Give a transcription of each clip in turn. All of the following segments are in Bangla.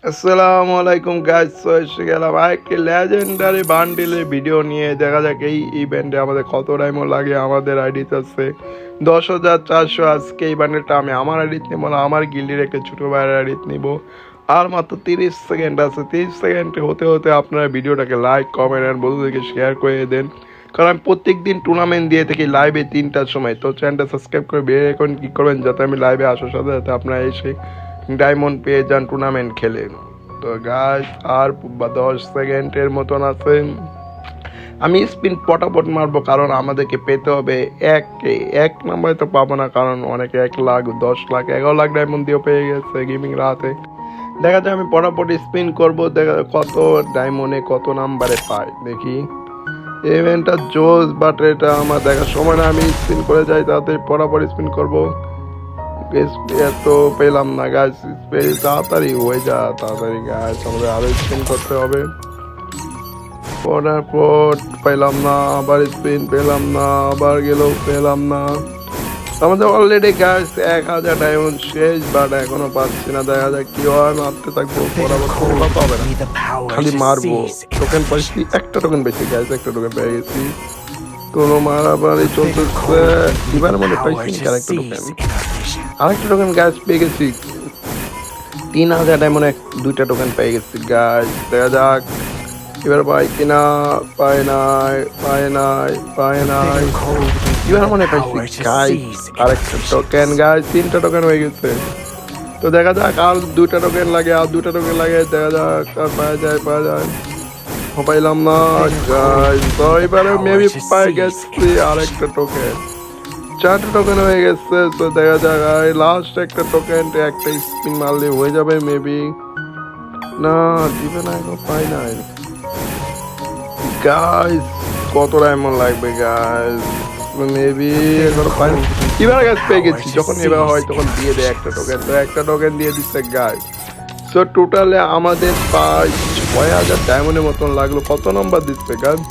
আসসালামু আলাইকুম গাইস, তো এসে গেলাম আরেকটি লেজেন্ডারি বান্ডিলের ভিডিও নিয়ে। দেখা যাক এই ইভেন্টে আমাদের কত ডায়মন্ড লাগে। আমাদের আইডিতে আছে 10,400। আজকে এই বান্ডিলটা আমি আমার আইডিতে নেবো না, আমার গিল্ডির একটা ছোটো ভাইয়ের আইডিতে নিব। আর মাত্র 30 সেকেন্ড আছে। 30 সেকেন্ডে হতে হতে আপনারা ভিডিওটাকে লাইক, কমেন্ট আর বন্ধুদেরকে শেয়ার করে দেন, কারণ আমি প্রত্যেক দিন টুর্নামেন্ট দিয়ে থাকি লাইভে 3টার সময়। তো চ্যানেলটা সাবস্ক্রাইব করে বেল আইকন ক্লিক করবেন, যাতে আমি লাইভে আসার সাথে সাথে আপনারা এসে ডায়মন্ড পেয়ে যান টুর্নামেন্ট খেলে। তো গাইস আর 10 সেকেন্ডের মতন আছে। আমি স্পিন পটাপট মারবো, কারণ আমাদেরকে পেতে হবে এক নাম্বারে তো পাবো না, কারণ অনেকে 1 লাখ, 10 লাখ, 11 লাখ ডায়মন্ড দিয়েও পেয়ে গেছে গেমিং রাতে। দেখা যায় আমি পটাপট স্পিন করবো, দেখা কত ডায়মন্ডে কত নাম্বারে পাই দেখি। ইভেন্টটা জোস, বাট এটা আমার দেখার সময় না। আমি স্পিন করে যাই, তাড়াতাড়ি পটাপট স্পিন করবো। এত পেলাম না গাছ, তাড়াতাড়ি হয়ে যা, তাড়াতাড়ি গাছ, আমাদের আরো স্পিন করতে হবে। পর পেলাম না, আবার স্পিন পেলাম না, আবার গেলেও পেলাম না। আমাদের অলরেডি গাছ 1000 ডায়মন্ড শেষ, বাট এখনো পাচ্ছি না। দেখা যাক কি হয়, মারতে থাকবো, হবে না, খালি মারবো। টোকেন পাইছি, একটা টোকেন পেয়েছি গাছ, একটা টোকেন পেয়ে গেছি। কোনো মারামারি চলতেছে, এবার মনে পাইছি আরেকটা টোকেন গাছ পেয়ে গেছি। 3000 ডায়মন্ড 2টা টোকেন পেয়ে গেছি গাছ। দেখা যাক এবার পাই কিনা। পায় নাই এবার মনে পাইছি গাইস, আরেকটা টোকেন গাছ, 3টা টোকেন হয়ে গেছে। তো দেখা যাক আর 2টা টোকেন লাগে, দেখা যাক আর পাওয়া যায়। পাইলাম না গাইস। তো এবারে মেবি পাই গেছি আরেকটা টোকেন। 4টা টোকেন হয়ে গেছে। তো দেখা যাক লাস্ট একটা টোকেন, একটা স্পিন মারলে হয়ে যাবে মেবি। না দিবে না, এখন পাই নাই গাইস। কত ডায়মন্ড লাগবে গাইস? মেবি এখন পাই না। এবার গাছ পেয়ে গেছি। যখন এবার হয় তখন দিয়ে দেয় একটা টোকেন। তো একটা টোকেন দিয়ে দিচ্ছে গাইস। সো টোটালে আমাদের প্রায় 6000 ডায়মন্ডের মতন লাগলো। কত নাম্বার দিচ্ছে গাইস?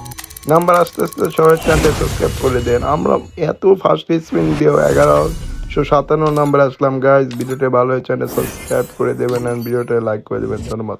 নাম্বার আস্তে আস্তে সবাই চ্যানেল সাবস্ক্রাইব করে দেন। আমরা এত ফার্স্ট স্পিন দিয়েও 1157 নাম্বার আসলাম গাইজ। ভিডিওটা ভালো হয়ে চ্যানেল সাবস্ক্রাইব করে দেবেন আর ভিডিওটা লাইক করে দেবেন। ধন্যবাদ।